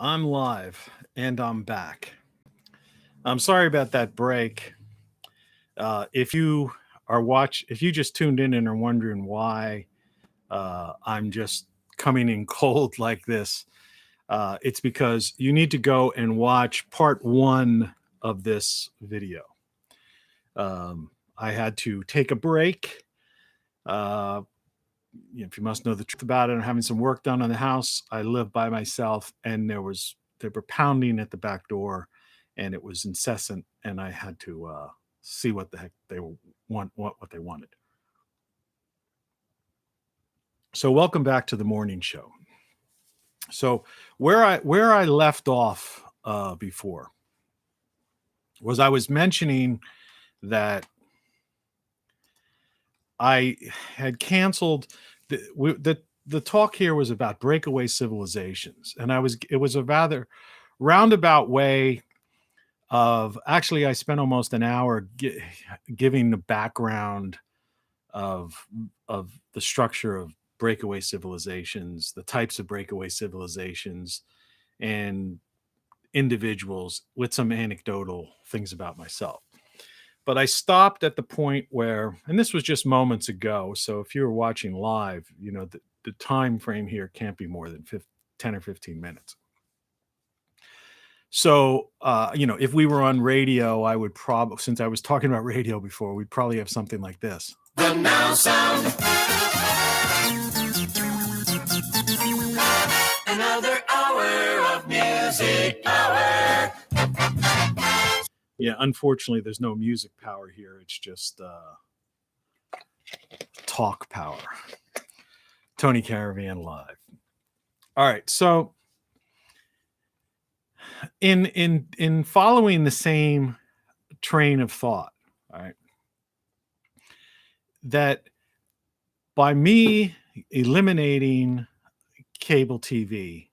I'm live and I'm back. I'm sorry about that break. If you just tuned in and are wondering why I'm just coming in cold like this, it's because you need to go and watch part one of this video. I had to take a break. Uh, if you must know the truth about it, I'm having some work done on the house. I live by myself, and they were pounding at the back door, and it was incessant, and I had to see what the heck they what they wanted. So, welcome back to the morning show. So, where I left off before was I was mentioning that I had canceled the talk here was about breakaway civilizations, and it was a rather roundabout way of actually I spent almost an hour giving the background of the structure of breakaway civilizations, the types of breakaway civilizations, and individuals with some anecdotal things about myself. But I stopped at the point where, and this was just moments ago. So if you were watching live, the time frame here can't be more than 10 or 15 minutes. So, if we were on radio, I would probably, since I was talking about radio before, we'd probably have something like this. The now sound. Another hour of music power. Yeah, unfortunately, there's no music power here. It's just talk power. Tony Caravan live. All right, so in following the same train of thought, all right, that by me eliminating cable TV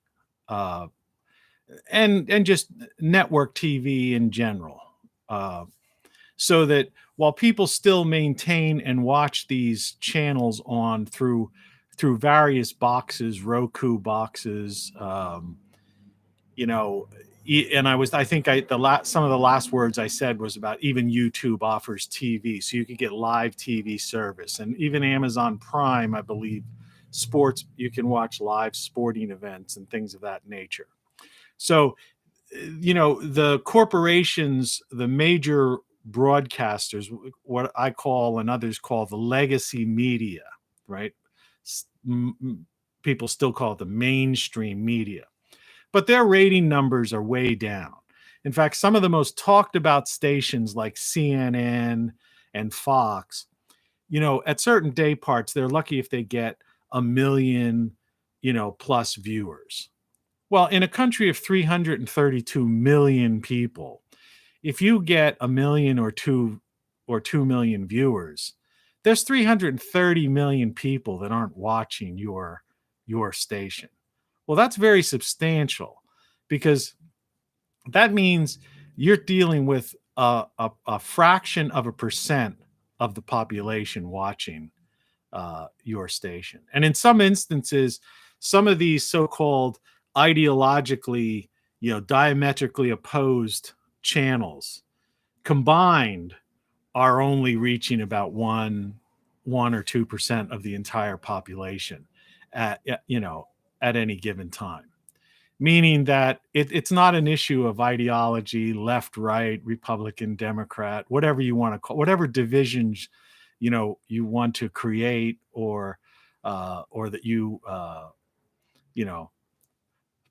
and just network TV in general, so that while people still maintain and watch these channels on through various boxes, Roku boxes, and I think some of the last words I said was about even YouTube offers TV, so you could get live TV service, and even Amazon Prime, I believe, you can watch live sporting events and things of that nature. So, the corporations, the major broadcasters, what I call and others call the legacy media, right? People still call it the mainstream media, but their rating numbers are way down. In fact, some of the most talked about stations like CNN and Fox, at certain day parts, they're lucky if they get 1 million, plus viewers. Well, in a country of 332 million people, if you get 1 million or 2 million viewers, there's 330 million people that aren't watching your station. Well, that's very substantial, because that means you're dealing with a fraction of a percent of the population watching your station. And in some instances, some of these so-called ideologically, diametrically opposed channels combined are only reaching about 1 or 2% of the entire population at any given time. Meaning that it's not an issue of ideology, left, right, Republican, Democrat, whatever you want to call, whatever divisions you want to create, or that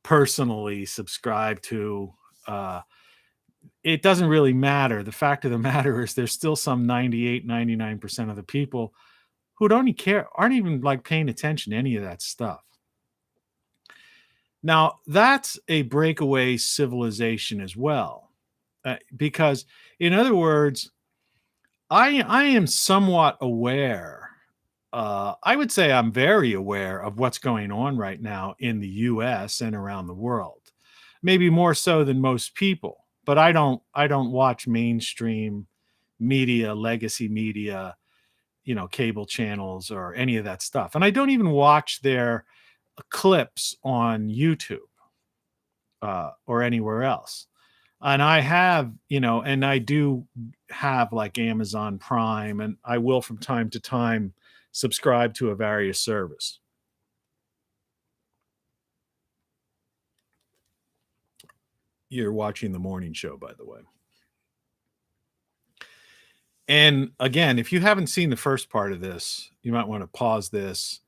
personally subscribe to. It doesn't really matter. The fact of the matter is there's still some 98, 99% of the people who don't even care, aren't even like paying attention to any of that stuff. Now, that's a breakaway civilization as well, because, in other words, I am somewhat aware. I would say I'm very aware of what's going on right now in the U.S. and around the world. Maybe more so than most people, but I don't watch mainstream media, legacy media, cable channels or any of that stuff, and I don't even watch their clips on YouTube. or anywhere else. And I have, and I do have like Amazon Prime, and I will from time to time subscribe to a various service. You're watching the morning show, by the way. And again, if you haven't seen the first part of this, you might want to pause this,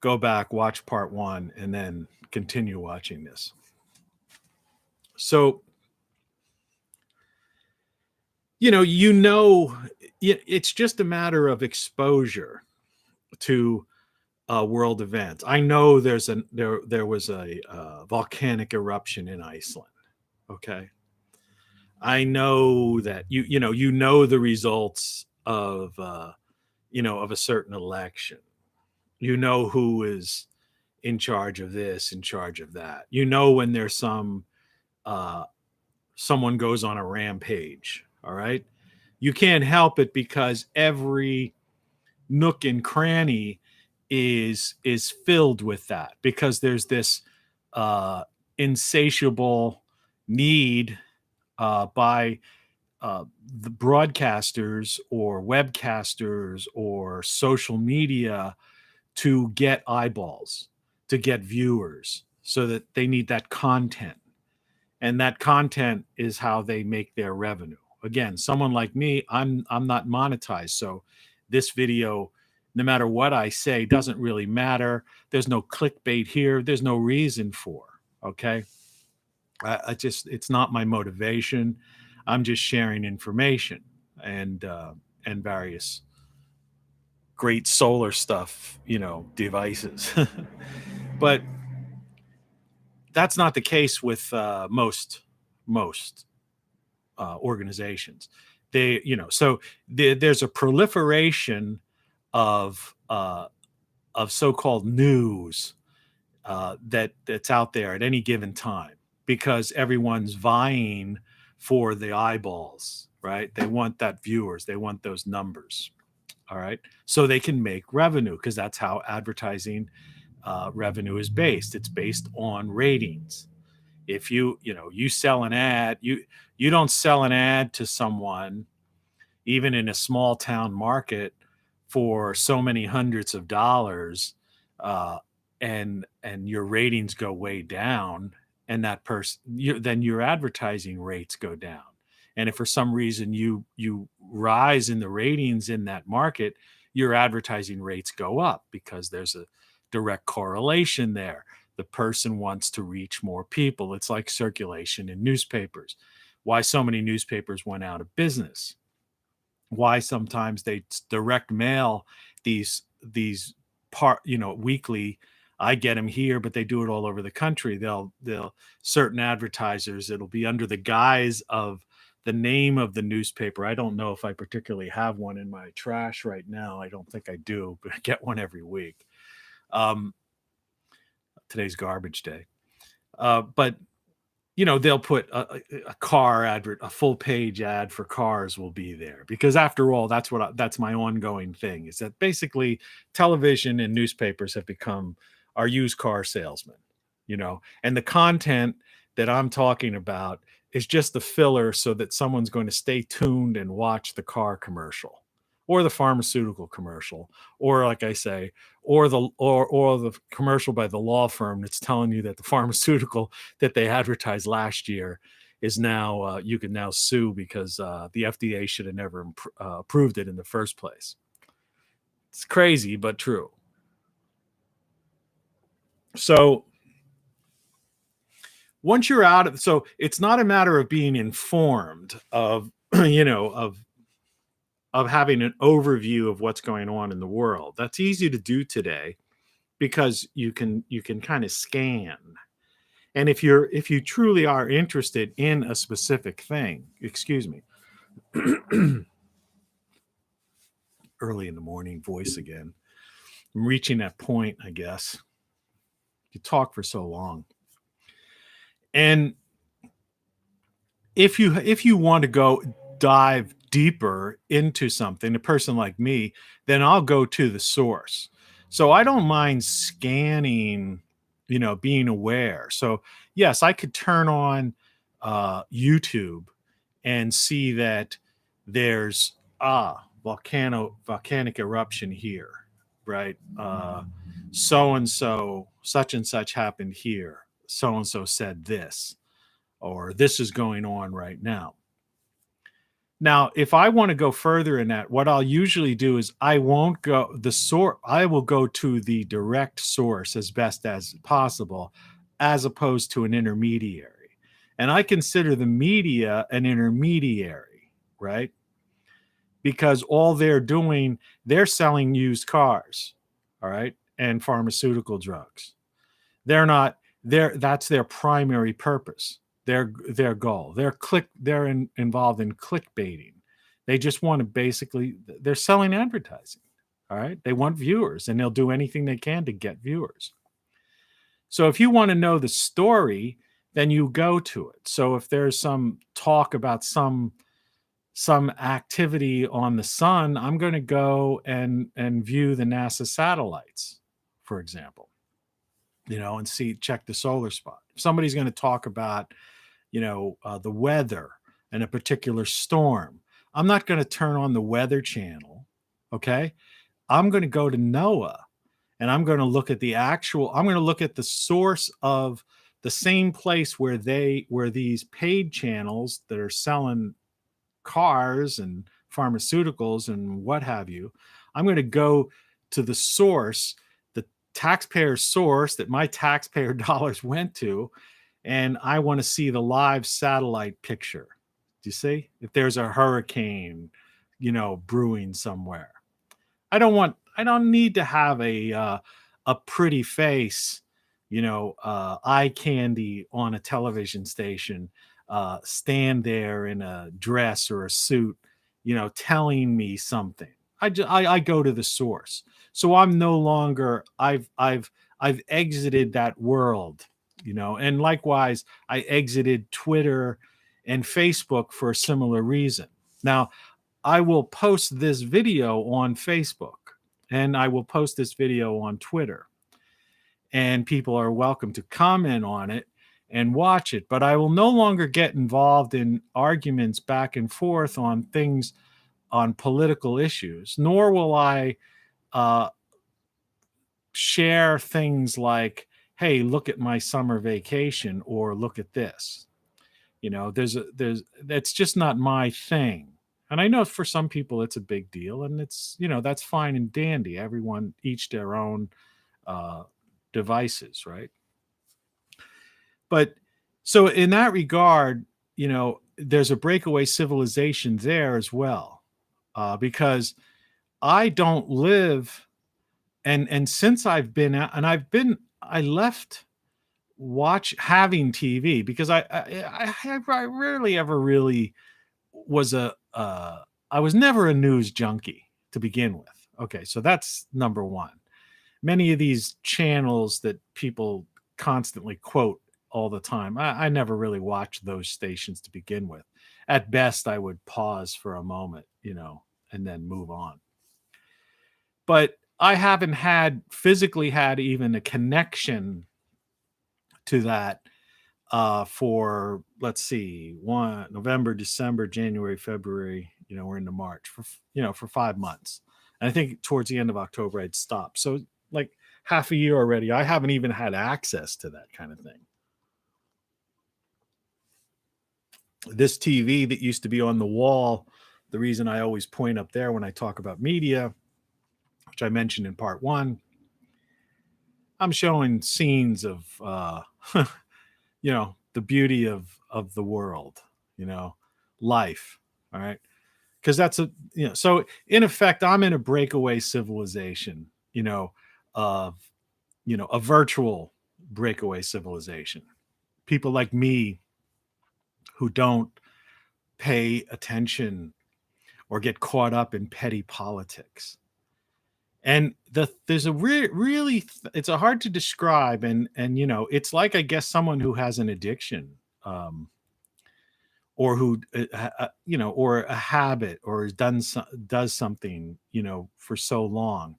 go back, watch part one, and then continue watching this. So, it's just a matter of exposure to world events. I know there was a volcanic eruption in Iceland. Okay, I know that you know the results of of a certain election. You know who is in charge of this, in charge of that. You know when there's someone goes on a rampage. All right, you can't help it because every nook and cranny is filled with that, because there's this insatiable need by the broadcasters or webcasters or social media to get eyeballs, to get viewers, so that they need that content. And that content is how they make their revenue. Again, someone like me, I'm not monetized, so this video, no matter what I say, doesn't really matter. There's no clickbait here. There's no reason for. Okay, it's not my motivation. I'm just sharing information and various great solar stuff, devices. But that's not the case with most organizations. There's a proliferation of so-called news that's out there at any given time, because everyone's vying for the eyeballs, right? They want that viewers, they want those numbers. All right, so they can make revenue, because that's how advertising revenue is based. It's based on ratings. If you sell an ad, you don't sell an ad to someone, even in a small town market, for so many hundreds of dollars, and your ratings go way down, and that person, then your advertising rates go down. And if for some reason you rise in the ratings in that market, your advertising rates go up, because there's a direct correlation there. The person wants to reach more people. It's like circulation in newspapers. Why so many newspapers went out of business. Why sometimes they direct mail these weekly. I get them here, but they do it all over the country. They'll certain advertisers, it'll be under the guise of the name of the newspaper. I don't know if I particularly have one in my trash right now. I don't think I do, but I get one every week. Today's garbage day. But they'll put a car advert, a full page ad for cars will be there, because after all, that's my ongoing thing, is that basically television and newspapers have become our used car salesmen, and the content that I'm talking about is just the filler, so that someone's going to stay tuned and watch the car commercial or the pharmaceutical commercial, or like I say, or the commercial by the law firm that's telling you that the pharmaceutical that they advertised last year is now you can now sue, because the FDA should have never approved it in the first place. It's crazy, but true. So once you're out of, so it's not a matter of being informed of of having an overview of what's going on in the world. That's easy to do today, because you can kind of scan. And if you truly are interested in a specific thing, excuse me, early in the morning voice again. I'm reaching that point, I guess. You talk for so long. And if you want to go dive deeper into something, a person like me, then I'll go to the source. So I don't mind scanning being aware. So yes, I could turn on YouTube and see that there's volcanic eruption here, right? So and so, such and such happened here. So and so said this, or this is going on right now. Now, if I want to go further in that, what I'll usually do is I won't go the source. I will go to the direct source as best as possible, as opposed to an intermediary. And I consider the media an intermediary, right? Because all they're doing, they're selling used cars, all right, and pharmaceutical drugs. They're not there. That's their primary purpose. Their goal. Involved in clickbaiting. They just want to basically, they're selling advertising. All right. They want viewers, and they'll do anything they can to get viewers. So if you want to know the story, then you go to it. So if there's some talk about some activity on the sun, I'm going to go and view the NASA satellites, for example, and check the solar spot. If somebody's going to talk about, the weather and a particular storm, I'm not going to turn on the Weather Channel. Okay. I'm going to go to NOAA, and I'm going to look at I'm going to look at the source of the same place where these paid channels that are selling cars and pharmaceuticals and what have you. I'm going to go to the source, the taxpayer source that my taxpayer dollars went to, and I want to see the live satellite picture. Do you see? If there's a hurricane, brewing somewhere. I don't need to have a pretty face, eye candy on a television station, stand there in a dress or a suit, telling me something. I go to the source. So I'm no longer, I've exited that world, and likewise, I exited Twitter and Facebook for a similar reason. Now, I will post this video on Facebook, and I will post this video on Twitter, and people are welcome to comment on it and watch it. But I will no longer get involved in arguments back and forth on things, on political issues, nor will I share things like, hey, look at my summer vacation, or look at this. That's just not my thing. And I know for some people it's a big deal, and it's, that's fine and dandy. Everyone, each their own devices, right? But so in that regard, there's a breakaway civilization there as well, because I don't live, and since I've been out, and I left having TV, because I rarely ever really was I was never a news junkie to begin with. Okay, so that's number one. Many of these channels that people constantly quote all the time, I never really watched those stations to begin with. At best, I would pause for a moment, and then move on. But I haven't physically had even a connection to that for, let's see, November, December, January, February, we're into March, for 5 months. And I think towards the end of October, I'd stopped. So like half a year already, I haven't even had access to that kind of thing. This TV that used to be on the wall, the reason I always point up there when I talk about media, which I mentioned in part 1, I'm showing scenes of, the beauty of the world, life. All right. Because that's so in effect, I'm in a breakaway civilization, of, a virtual breakaway civilization. People like me who don't pay attention or get caught up in petty politics. And there's a really, it's a hard to describe. And, it's like, I guess, someone who has an addiction, or who, or a habit, or does something, for so long.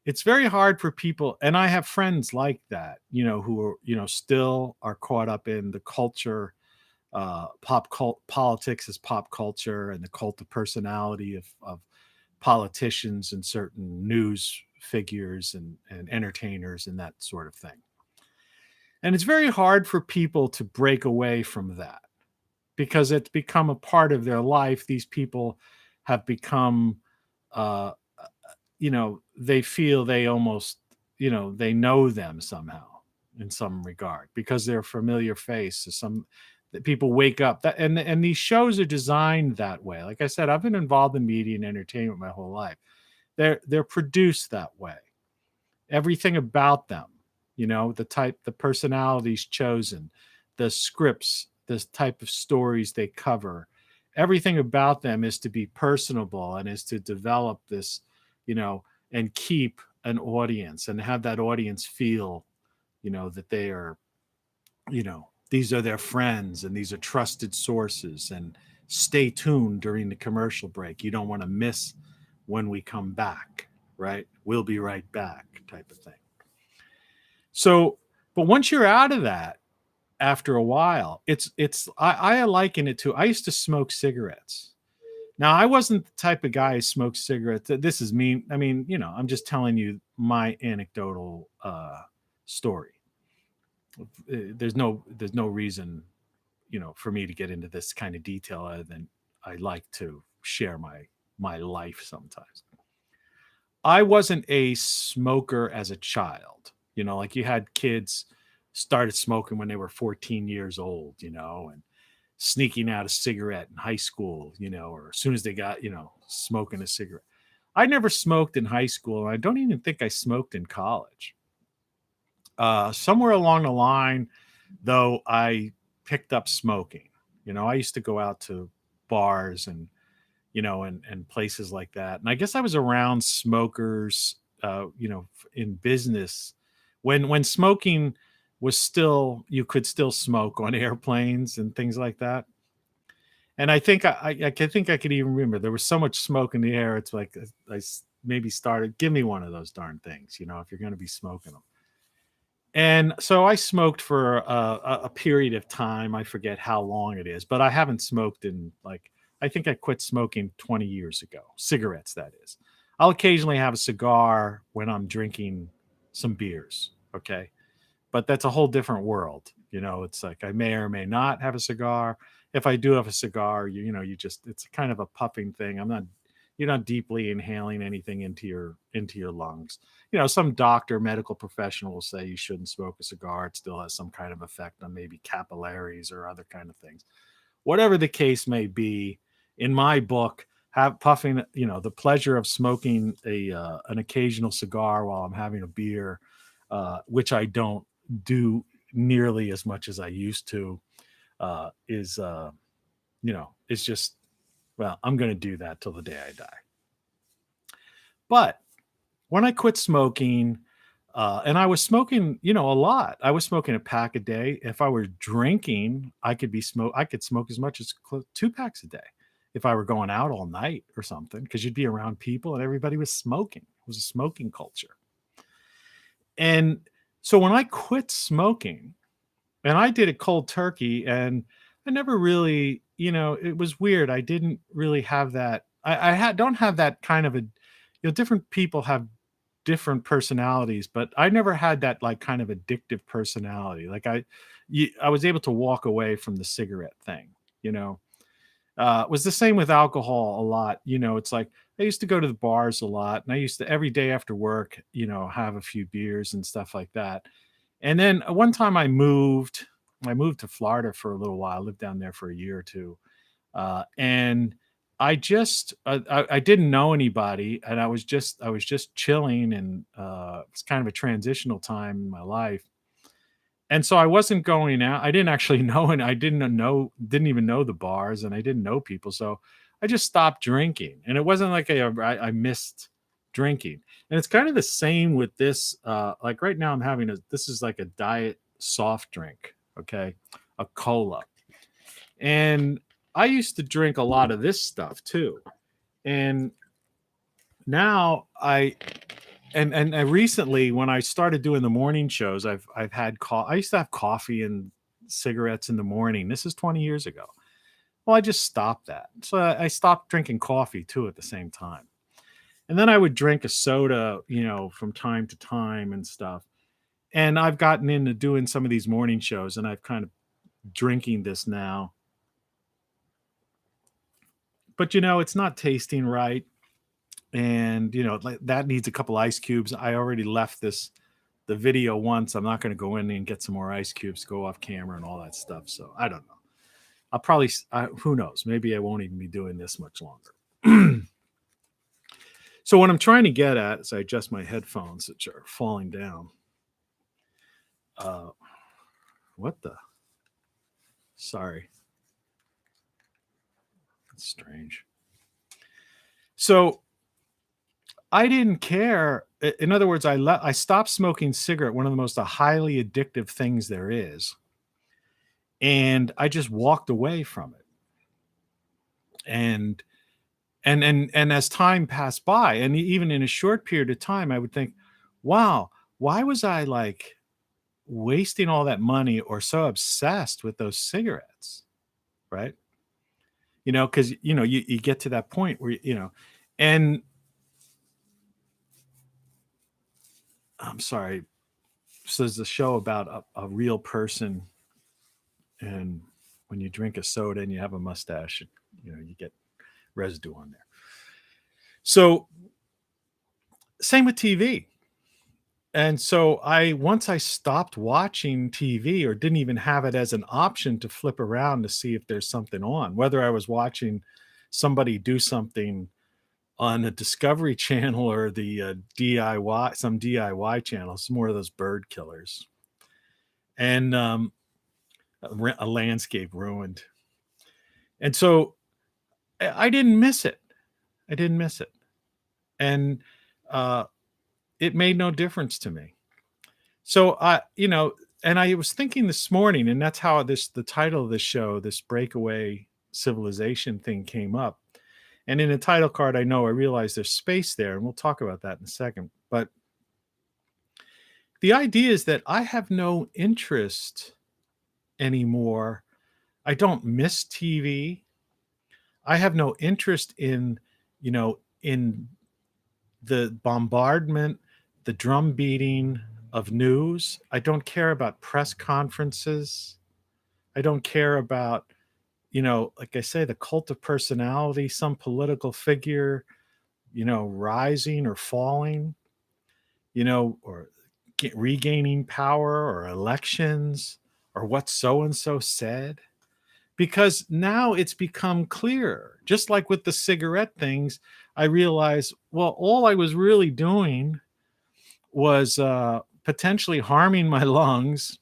it's very hard for people, and I have friends like that, who are, still are caught up in the culture, politics as pop culture, and the cult of personality of politicians and certain news figures and entertainers and that sort of thing. And it's very hard for people to break away from that because it's become a part of their life. These people have become, uh, they feel they almost, they know them somehow in some regard because they're a familiar face. So some that people wake up that, and these shows are designed that way. Like I said, I've been involved in media and entertainment my whole life. They're produced that way. Everything about them, the personalities chosen, the scripts, the type of stories they cover, everything about them is to be personable and is to develop this, and keep an audience and have that audience feel, that they are, these are their friends and these are trusted sources, and stay tuned during the commercial break. You don't want to miss when we come back, right? We'll be right back, type of thing. So, but once you're out of that, after a while, I liken it to, I used to smoke cigarettes. Now, I wasn't the type of guy who smoked cigarettes. This is me. I mean, I'm just telling you my anecdotal story. There's no reason, for me to get into this kind of detail other than I like to share my life sometimes. I wasn't a smoker as a child, like you had kids started smoking when they were 14 years old, and sneaking out a cigarette in high school, or as soon as they got, smoking a cigarette. I never smoked in high school. And I don't even think I smoked in college. Somewhere along the line, though, I picked up smoking. I used to go out to bars and, and places like that. And I guess I was around smokers, in business when smoking was still, you could still smoke on airplanes and things like that. And I think I think I could even remember there was so much smoke in the air. It's like I maybe started, give me one of those darn things, if you're going to be smoking them. And so I smoked for a period of time. I forget how long it is, but I haven't smoked in I think I quit smoking 20 years ago. Cigarettes, that is. I'll occasionally have a cigar when I'm drinking some beers. Okay. But that's a whole different world. It's like I may or may not have a cigar. If I do have a cigar, it's kind of a puffing thing. You're not deeply inhaling anything into your lungs. Some doctor, medical professional will say you shouldn't smoke a cigar. It still has some kind of effect on maybe capillaries or other kind of things. Whatever the case may be, in my book, puffing, the pleasure of smoking an occasional cigar while I'm having a beer, which I don't do nearly as much as I used to, is it's just, well, I'm going to do that till the day I die. But when I quit smoking, and I was smoking, a lot. I was smoking a pack a day. If I were drinking, I could smoke as much as 2 packs a day if I were going out all night or something, because you'd be around people and everybody was smoking. It was a smoking culture. And so when I quit smoking, and I did it cold turkey, and I never really, it was weird. I didn't really have that. Don't have that kind of a, different people have different personalities, but I never had that kind of addictive personality. I was able to walk away from the cigarette thing, it was the same with alcohol a lot. It's like I used to go to the bars a lot, and I used to every day after work, have a few beers and stuff like that. And then one time I moved to Florida for a little while, lived down there for a year or two. And I didn't know anybody, and I was just chilling, and it's kind of a transitional time in my life. And so I wasn't going out. I didn't actually know, and I didn't even know the bars, and I didn't know people. So I just stopped drinking. And it wasn't like I missed drinking. And it's kind of the same with this. Like right now this is like a diet soft drink. Okay. A cola. And I used to drink a lot of this stuff too. And now And recently, when I started doing the morning shows, I've had I used to have coffee and cigarettes in the morning. This is 20 years ago. Well, I just stopped that. So I stopped drinking coffee too at the same time. And then I would drink a soda, from time to time and stuff. And I've gotten into doing some of these morning shows, and I've kind of drinking this now. But it's not tasting right. And like, that needs a couple ice cubes. I already left the video once. I'm not going to go in and get some more ice cubes, go off camera and all that stuff. So I don't know. I'll probably, who knows? Maybe I won't even be doing this much longer. So what I'm trying to get at is I adjust my headphones, which are falling down. What the? Sorry. That's strange. So I didn't care. In other words, I stopped smoking cigarette, one of the most highly addictive things there is. And I just walked away from it. And as time passed by, and even in a short period of time, I would think, wow, why was I like wasting all that money or so obsessed with those cigarettes? Right. Because you get to that point where and I'm sorry. So there's a show about a real person, and when you drink a soda and you have a mustache, you get residue on there. So same with TV. And so once I stopped watching TV, or didn't even have it as an option to flip around to see if there's something on, whether I was watching somebody do something on the Discovery Channel or the DIY, some DIY channels, more of those bird killers, and a landscape ruined. And so I didn't miss it. I didn't miss it. And it made no difference to me. So and I was thinking this morning, and that's how the title of the show, this Breakaway civilization thing, came up. And in the title card, I realized there's space there, and we'll talk about that in a second. But the idea is that I have no interest anymore. I don't miss TV. I have no interest in the bombardment, the drum beating of news. I don't care about press conferences. I don't care about, like I say, the cult of personality, some political figure, rising or falling, or regaining power, or elections, or what so-and-so said. Because now it's become clear, just like with the cigarette things, I realized, well, all I was really doing was potentially harming my lungs,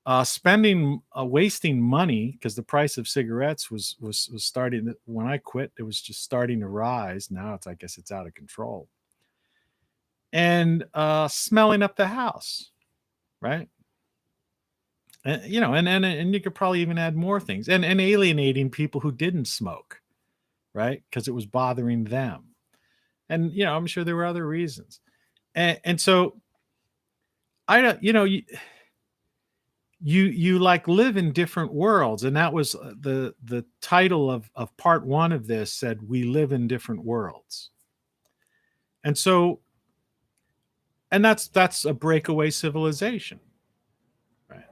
wasting money, because the price of cigarettes was starting. When I quit, it was just starting to rise. Now I guess it's out of control. And smelling up the house, right? And, and you could probably even add more things, and alienating people who didn't smoke, right? Because it was bothering them. And, I'm sure there were other reasons. And so I don't, you like live in different worlds. And that was the title of part one of this, said we live in different worlds. And so, and that's a breakaway civilization. Right.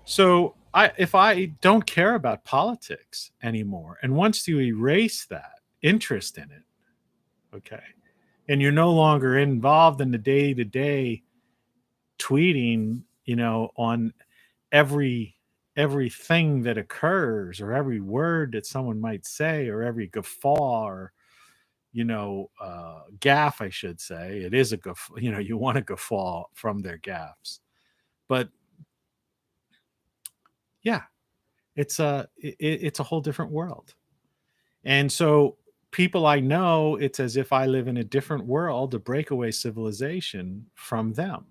So if I don't care about politics anymore, and once you erase that interest in it, okay, and you're no longer involved in the day-to-day tweeting, on everything that occurs, or every word that someone might say, or every guffaw, or gaffe, I should say. It is a guffaw. You want a guffaw from their gaffes, but yeah, it's a whole different world. And so people I know, it's as if I live in a different world, a breakaway civilization from them.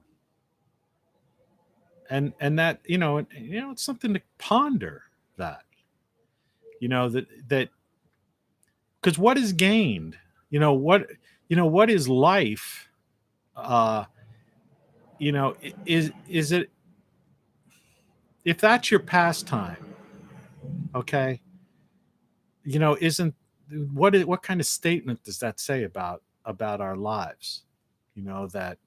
And that, it's something to ponder, that, that because what is gained? What is life uh, is it, if that's your pastime, okay, isn't, what kind of statement does that say about our lives? That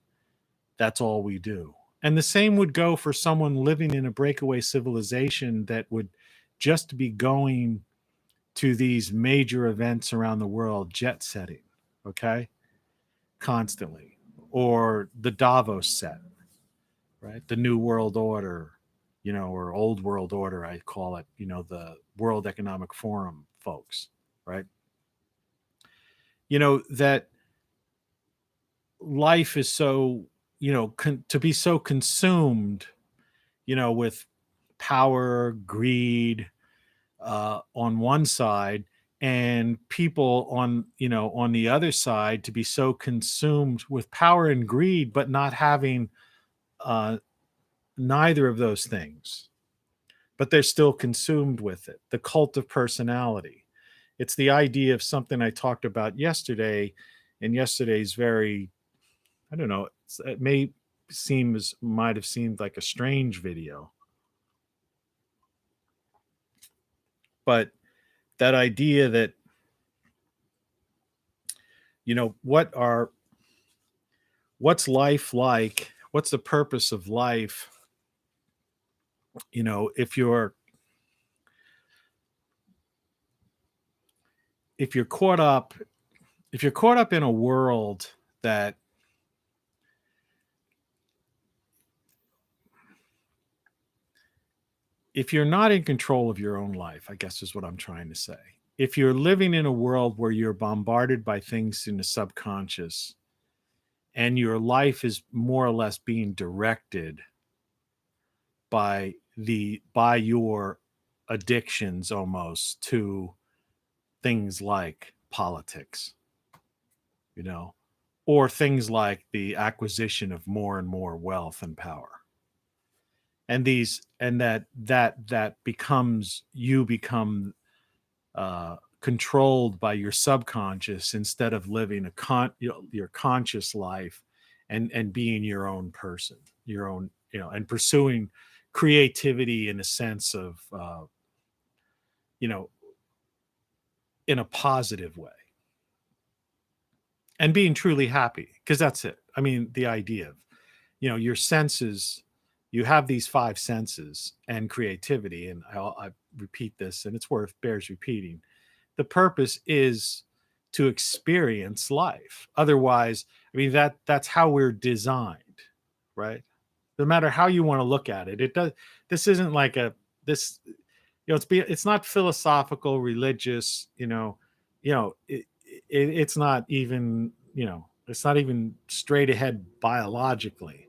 that's all we do. And the same would go for someone living in a breakaway civilization that would just be going to these major events around the world, jet setting, okay, constantly, or the Davos set, right? The New World Order, or Old World Order, I call it, the World Economic Forum folks, right? That life is so, to be so consumed, with power, greed, on one side, and people on the other side to be so consumed with power and greed, but not having uh, neither of those things, but they're still consumed with it. The cult of personality. It's the idea of something I talked about yesterday, and yesterday's very, I don't know, it might have seemed like a strange video, but that idea that, what are what's life like, what's the purpose of life, you know if you're if you're caught up if you're caught up in a world that, if you're not in control of your own life, I guess is what I'm trying to say. If you're living in a world where you're bombarded by things in the subconscious, and your life is more or less being directed by your addictions, almost, to things like politics, you know, or things like the acquisition of more and more wealth and power. And that becomes, you become controlled by your subconscious, instead of living your conscious life, and being your own person, your own, and pursuing creativity in a sense of, you know in a positive way, and being truly happy, because that's it. I mean, the idea of, your senses, you have these five senses and creativity, and I repeat this, and it's bears repeating. The purpose is to experience life. Otherwise, I mean, that's how we're designed, right? No matter how you want to look at it, it does. This isn't like a this. It's not philosophical, religious. It's not even, it's not even straight ahead biologically.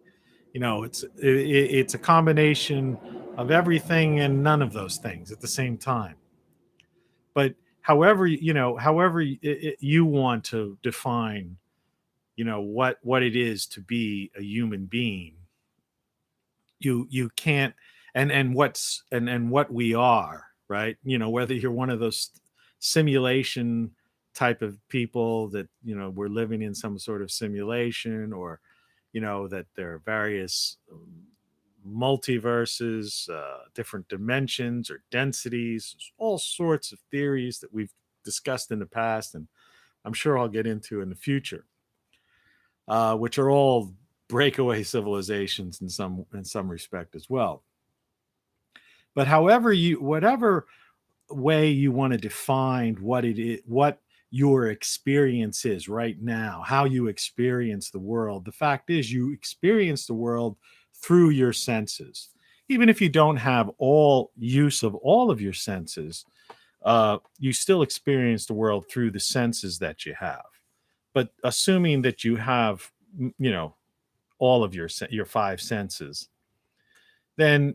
It's a combination of everything and none of those things at the same time. But however you want to define, what it is to be a human being, you can't, and what we are, right? Whether you're one of those simulation type of people that, we're living in some sort of simulation, or that there are various multiverses, different dimensions or densities, all sorts of theories that we've discussed in the past, and I'm sure I'll get into in the future, which are all breakaway civilizations in some respect as well. But whatever way you want to define what it is, what your experience is right now, how you experience the world, the fact is you experience the world through your senses. Even if you don't have all use of all of your senses, you still experience the world through the senses that you have. But assuming that you have, all of your five senses, then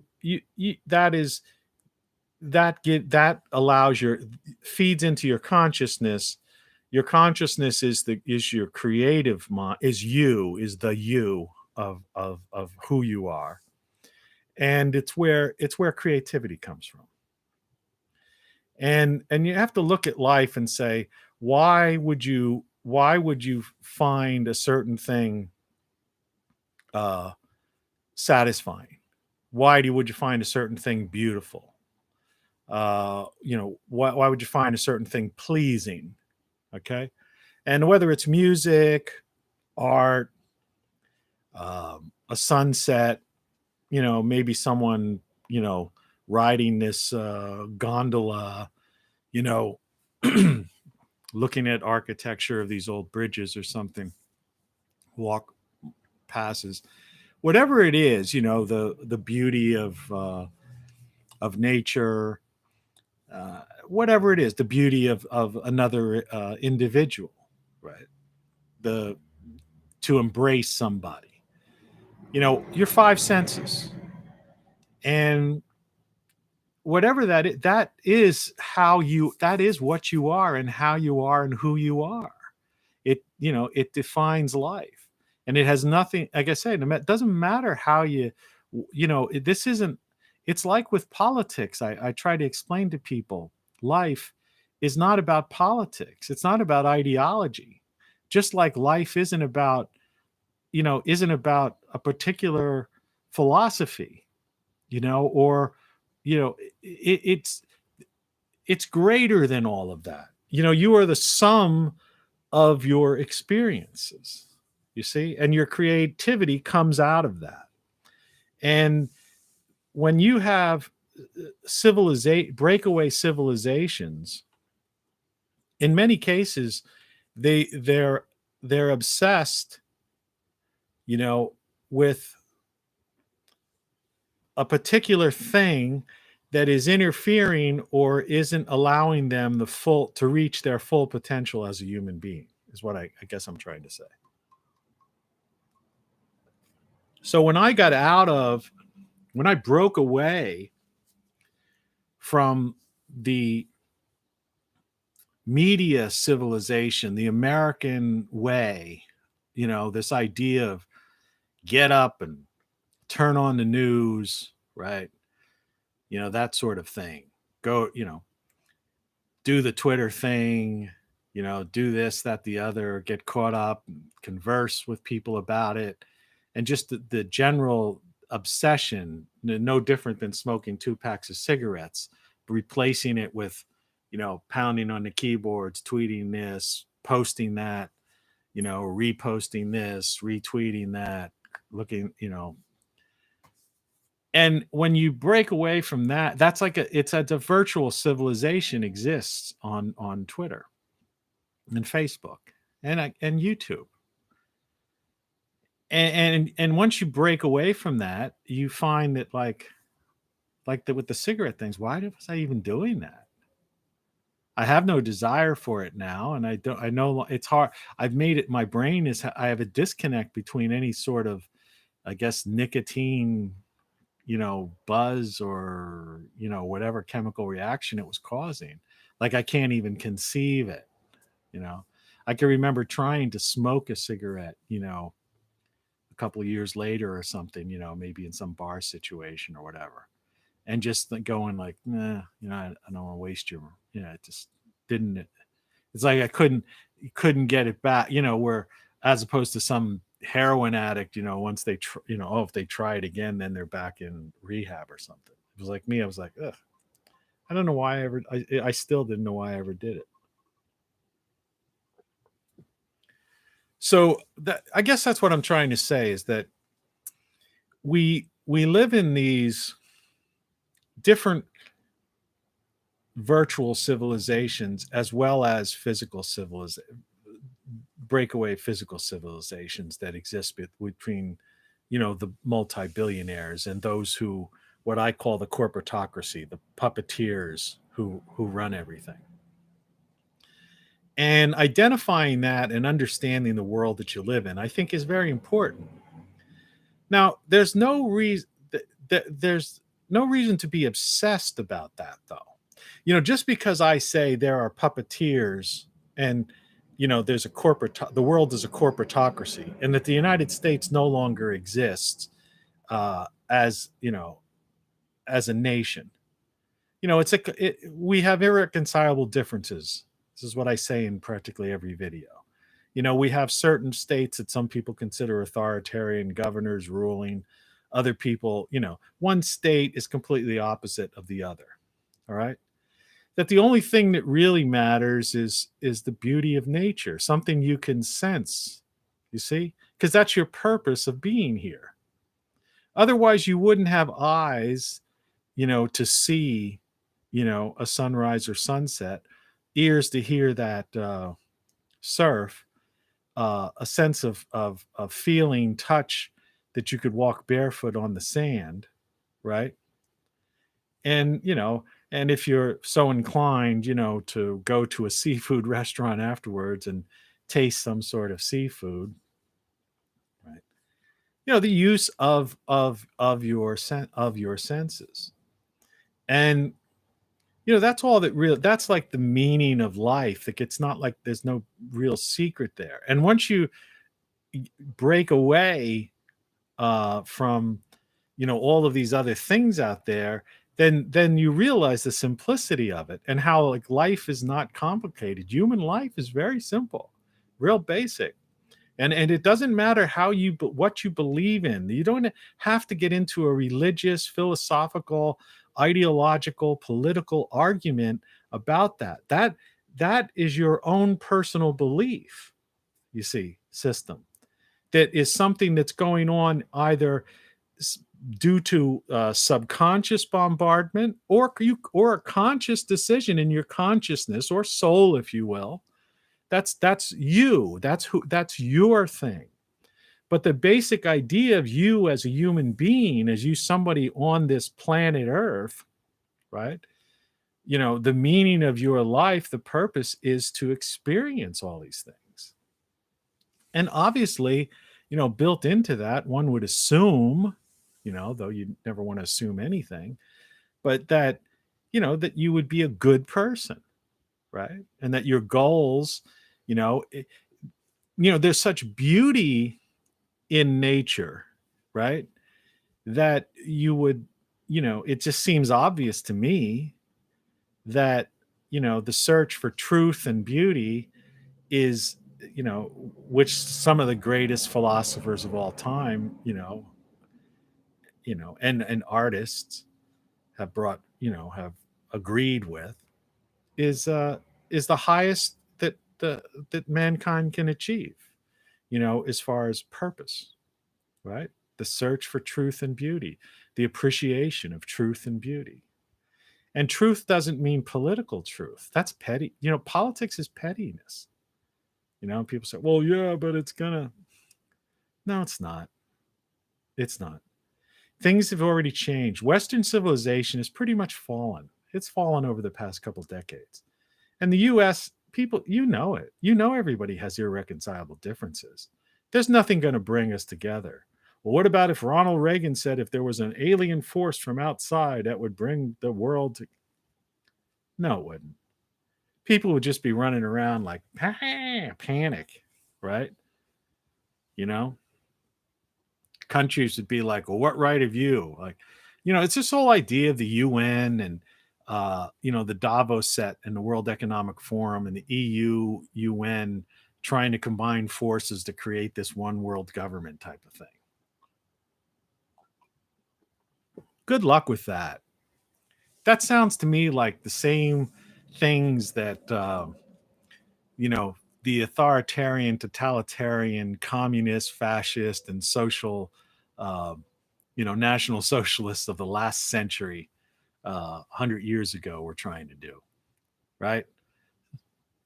that allows feeds into your consciousness. Your consciousness is your creative mind, is the you of who you are, and it's where creativity comes from. And you have to look at life and say, why would you find a certain thing uh, satisfying? Would you find a certain thing beautiful? Why would you find a certain thing pleasing? Okay. And whether it's music, art, a sunset, maybe someone, riding this gondola, you know, looking at architecture of these old bridges or something, walk passes, whatever it is, the beauty of nature, whatever it is, the beauty of another individual, right? The To embrace somebody, your five senses, and whatever that is that is what you are and how you are and who you are. It defines life, and it has nothing, like I said, it doesn't matter how this isn't. It's like with politics. I try to explain to people, life is not about politics. It's not about ideology. Just like life isn't about a particular philosophy, or it's greater than all of that. You are the sum of your experiences, you see, and your creativity comes out of that. And when you have breakaway civilizations, in many cases, they're obsessed, with a particular thing that is interfering or isn't allowing them to reach their full potential as a human being, is what I guess I'm trying to say. So when I broke away from the media civilization, the American way, this idea of get up and turn on the news, right? That sort of thing. Go, do the Twitter thing, do this, that, the other, get caught up, and converse with people about it. And just the general obsession, no different than smoking 2 packs of cigarettes, replacing it with, pounding on the keyboards, tweeting this, posting that, reposting this, retweeting that, looking, and when you break away from that, that's like it's a virtual civilization exists on Twitter and Facebook and YouTube. And once you break away from that, you find that with the cigarette things, why was I even doing that? I have no desire for it now, and I know it's hard. I've made it. My brain I have a disconnect between any sort of, I guess, nicotine, buzz or, whatever chemical reaction it was causing. Like I can't even conceive it. I can remember trying to smoke a cigarette, a couple of years later or something, maybe in some bar situation or whatever. And just going like, nah, I don't want to waste your, it just didn't, it's like couldn't get it back, where as opposed to some heroin addict, once they, if they try it again, then they're back in rehab or something. It was like me. I was like, ugh, I don't know why I still didn't know why I ever did it. So I guess that's what I'm trying to say, is that we live in these different virtual civilizations as well as breakaway physical civilizations that exist between, the multi-billionaires and those who, what I call the corporatocracy, the puppeteers who run everything. And identifying that and understanding the world that you live in, I think, is very important. Now, there's no reason to be obsessed about that, though. Just because I say there are puppeteers and, there's the world is a corporatocracy, and that the United States no longer exists as a nation. We have irreconcilable differences. This is what I say in practically every video. We have certain states that some people consider authoritarian, governors ruling. Other people, one state is completely opposite of the other. All right. That the only thing that really matters is the beauty of nature, something you can sense, you see, because that's your purpose of being here. Otherwise, you wouldn't have eyes, to see, a sunrise or sunset, ears to hear that surf, a sense of feeling, touch, that you could walk barefoot on the sand, right? And and if you're so inclined, to go to a seafood restaurant afterwards and taste some sort of seafood, right? The use of your senses. And that's all that real that's like the meaning of life. Like, it's not like there's no real secret there. And once you break away from all of these other things out there, then you realize the simplicity of it, and how, like, life is not complicated. Human life is very simple, real basic. And it doesn't matter what you believe in. You don't have to get into a religious, philosophical, ideological, political argument about that is your own personal belief, you see, system, that is something that's going on either due to subconscious bombardment, or a conscious decision in your consciousness, or soul, if you will. That's you. That's your thing. But the basic idea of you as a human being, as you somebody on this planet Earth, right? The meaning of your life, the purpose, is to experience all these things. And obviously, built into that, one would assume, though you never want to assume anything, but that you would be a good person, right? And that your goals, there's such beauty in nature, right? That you would, it just seems obvious to me that, the search for truth and beauty is, which some of the greatest philosophers of all time, and artists have have agreed with, is the highest that mankind can achieve, as far as purpose, right? The search for truth and beauty, the appreciation of truth and beauty. And truth doesn't mean political truth. That's petty. Politics is pettiness. People say, well, yeah, but it's gonna. No, it's not. It's not. Things have already changed. Western civilization has pretty much fallen. It's fallen over the past couple decades. And the US, people, it. Everybody has irreconcilable differences. There's nothing going to bring us together. Well, what about if Ronald Reagan said if there was an alien force from outside that would bring the world to. No, it wouldn't. People would just be running around like panic, right? Countries would be like, well, what right have you? Like, it's this whole idea of the UN and the Davos set and the World Economic Forum and the EU, UN, trying to combine forces to create this one world government type of thing. Good luck with that. That sounds to me like the same things that, the authoritarian, totalitarian, communist, fascist, and social, national socialists of the last century, 100 years ago, were trying to do, right?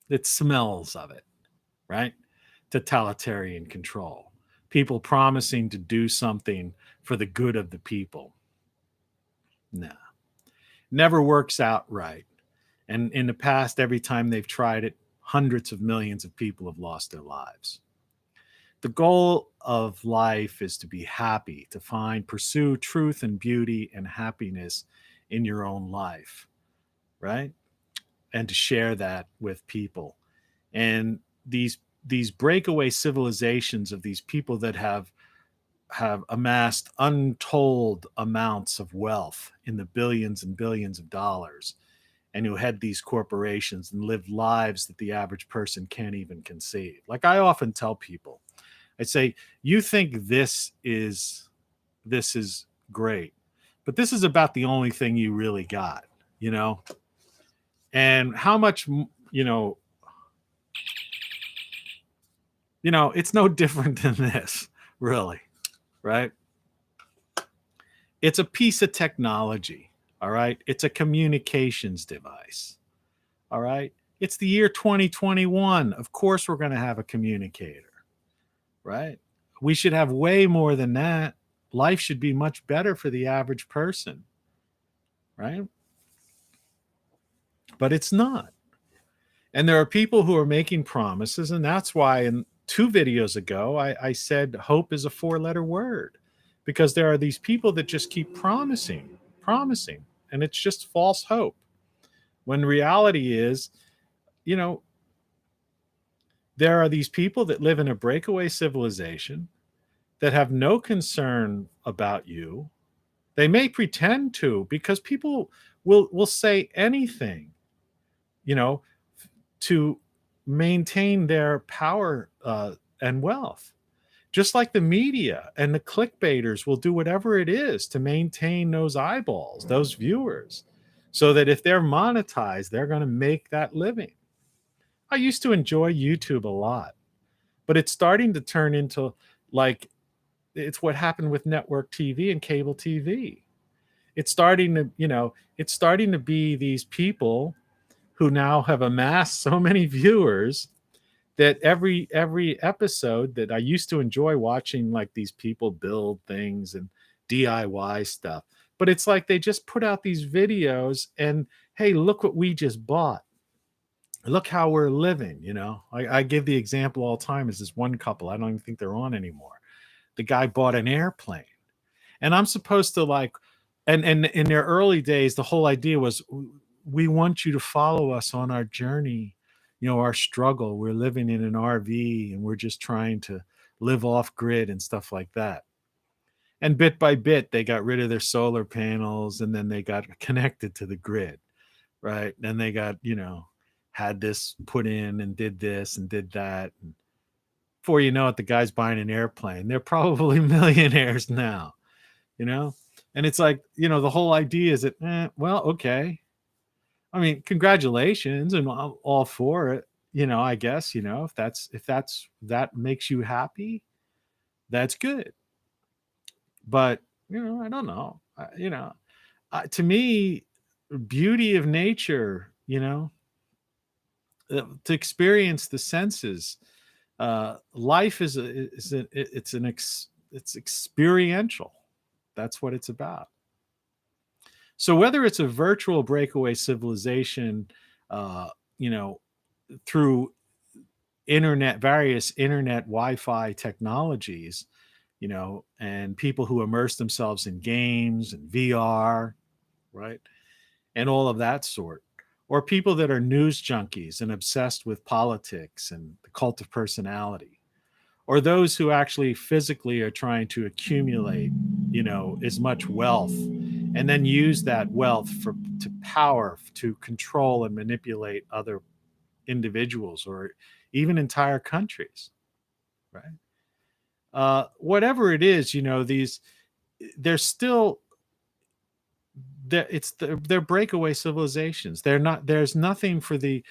It smells of it, right? Totalitarian control. People promising to do something for the good of the people. Nah. Never works out right. And in the past, every time they've tried it, hundreds of millions of people have lost their lives. The goal of life is to be happy, to pursue truth and beauty and happiness in your own life, right? And to share that with people. And these breakaway civilizations of these people that have amassed untold amounts of wealth in the billions and billions of dollars, and who head these corporations and live lives that the average person can't even conceive. Like I often tell people, I say, you think this is great, but this is about the only thing you really got, you know? And how much, it's no different than this, really, right? It's a piece of technology, all right? It's a communications device, all right? It's the year 2021. Of course, we're going to have a communicator, right? We should have way more than that. Life should be much better for the average person, right? But it's not. And there are people who are making promises, and that's why in 2 videos ago I said hope is a 4-letter word, because there are these people that just keep promising, and it's just false hope. When reality is, you know, there are these people that live in a breakaway civilization that have no concern about you. They may pretend to, because people will say anything, you know, to maintain their power and wealth. Just like the media and the clickbaiters will do whatever it is to maintain those eyeballs, those viewers, so that if they're monetized, they're going to make that living. I used to enjoy YouTube a lot, but it's starting to turn into like it's what happened with network TV and cable TV. It's starting to be these people who now have amassed so many viewers that every episode that I used to enjoy watching, like these people build things and DIY stuff, but it's like they just put out these videos and, hey, look what we just bought, look how we're living. I give the example all the time is this one couple, I don't even think they're on anymore. The guy bought an airplane, and I'm supposed to like, and in their early days the whole idea was, we want you to follow us on our journey, our struggle. We're living in an RV and we're just trying to live off grid and stuff like that. And bit by bit, they got rid of their solar panels, and then they got connected to the grid, right? Then they got, had this put in and did this and did that. And before you know it, the guy's buying an airplane. They're probably millionaires now, And it's like, the whole idea is that, well, okay. I mean, congratulations, and I'm all for it. I guess, if that makes you happy, that's good. But, I don't know. To me, beauty of nature, to experience the senses, life it's experiential. That's what it's about. So whether it's a virtual breakaway civilization, through various internet Wi-Fi technologies, and people who immerse themselves in games and VR, right, and all of that sort, or people that are news junkies and obsessed with politics and the cult of personality, or those who actually physically are trying to accumulate, as much wealth, and then use that wealth to power, to control and manipulate other individuals or even entire countries, right? Whatever it is, they're still they're breakaway civilizations. There's nothing that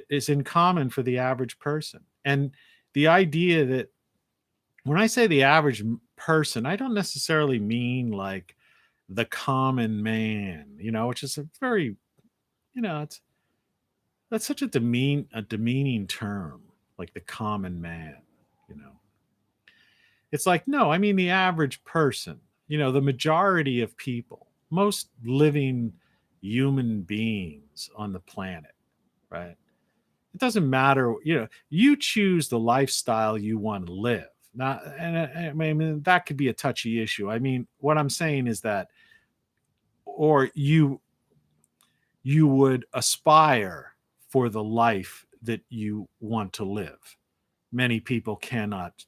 is in common for the average person. And the idea that, when I say the average person, I don't necessarily mean like the common man, which is a very, that's such a demeaning term, like the common man, It's like, no, I mean the average person, the majority of people, most living human beings on the planet, right? It doesn't matter, you choose the lifestyle you want to live. Now, and I mean, that could be a touchy issue. I mean, what I'm saying is that, or you would aspire for the life that you want to live. Many people cannot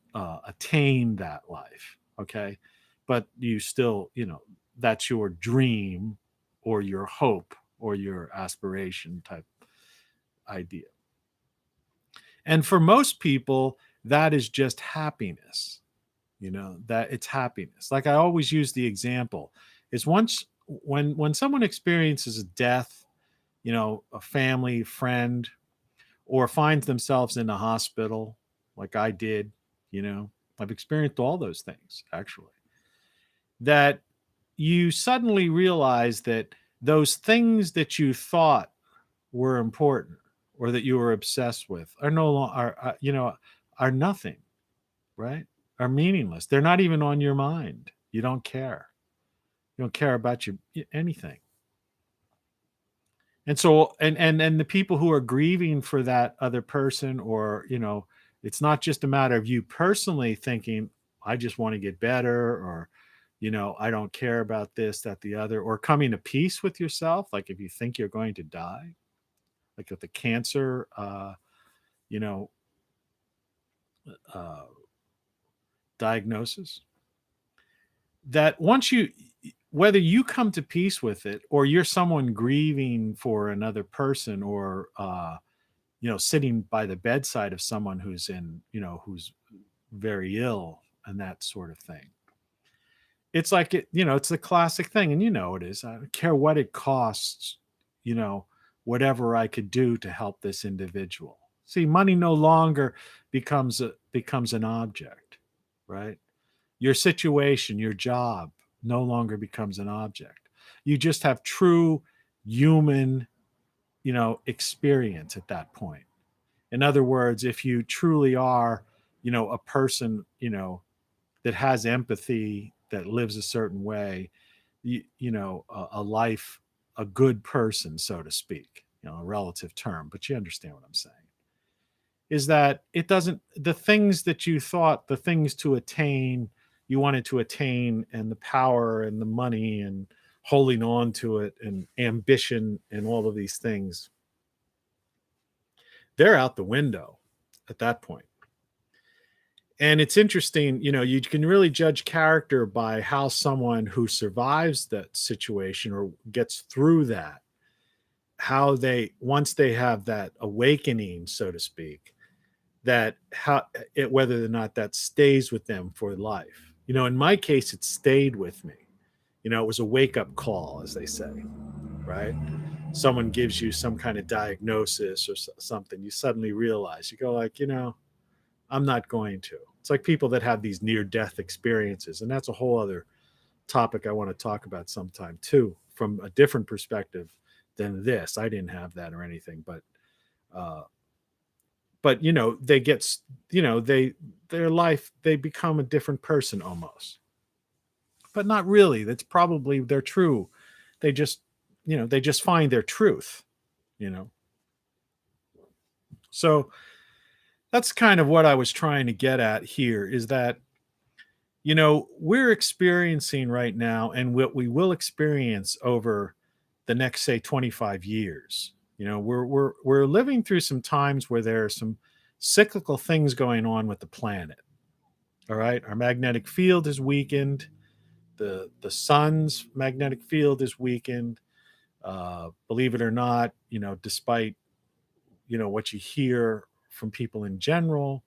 attain that life, okay? But you still, that's your dream or your hope, or your aspiration type idea. And for most people, that is just happiness, that it's happiness. Like I always use the example is once when someone experiences a death, a family, friend, or finds themselves in the hospital, like I did, you know, I've experienced all those things actually, that you suddenly realize that those things that you thought were important or that you were obsessed with are no longer are nothing, right? Are meaningless. They're not even on your mind. You don't care. You don't care about anything. And so and the people who are grieving for that other person, or it's not just a matter of you personally thinking I just want to get better, or I don't care about this, that, the other, or coming to peace with yourself. Like if you think you're going to die, like with the cancer you know uh diagnosis, that once you, whether you come to peace with it or you're someone grieving for another person, or sitting by the bedside of someone who's who's very ill and that sort of thing, it's like it's the classic thing, and it is, I don't care what it costs, you know whatever I could do to help this individual. See, money no longer becomes an object, right? Your situation, your job no longer becomes an object. You just have true human, experience at that point. In other words, if you truly are, a person, that has empathy, that lives a certain way, a life, a good person, so to speak, a relative term, but you understand what I'm saying, is that it doesn't, the things that you thought, the things to attain, you wanted to attain, and the power and the money and holding on to it and ambition and all of these things, they're out the window at that point. And it's interesting, you can really judge character by how someone who survives that situation or gets through that, how they, once they have that awakening, so to speak, that how it, whether or not that stays with them for life. In my case, it stayed with me. It was a wake up call, as they say, right? Someone gives you some kind of diagnosis or something, you suddenly realize, you go like, I'm not going to. It's like people that have these near death experiences. And that's a whole other topic I want to talk about sometime too, from a different perspective than this. I didn't have that or anything, uh, but they get, their life, they become a different person almost, but not really. That's probably their true. They just, they just find their truth, you know. So that's kind of what I was trying to get at here, is that we're experiencing right now, and what we will experience over the next, say, 25 years. We're living through some times where there are some cyclical things going on with the planet. All right, our magnetic field is weakened. The sun's magnetic field is weakened. Believe it or not, despite what you hear from people in general,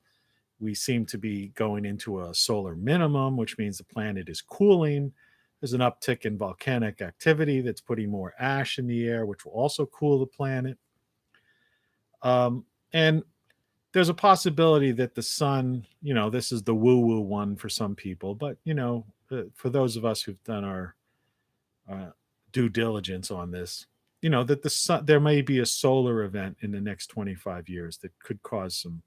we seem to be going into a solar minimum, which means the planet is cooling. There's an uptick in volcanic activity that's putting more ash in the air, which will also cool the planet. And there's a possibility that the sun, this is the woo-woo one for some people, but for those of us who've done our due diligence on this, that the sun, there may be a solar event in the next 25 years that could cause some,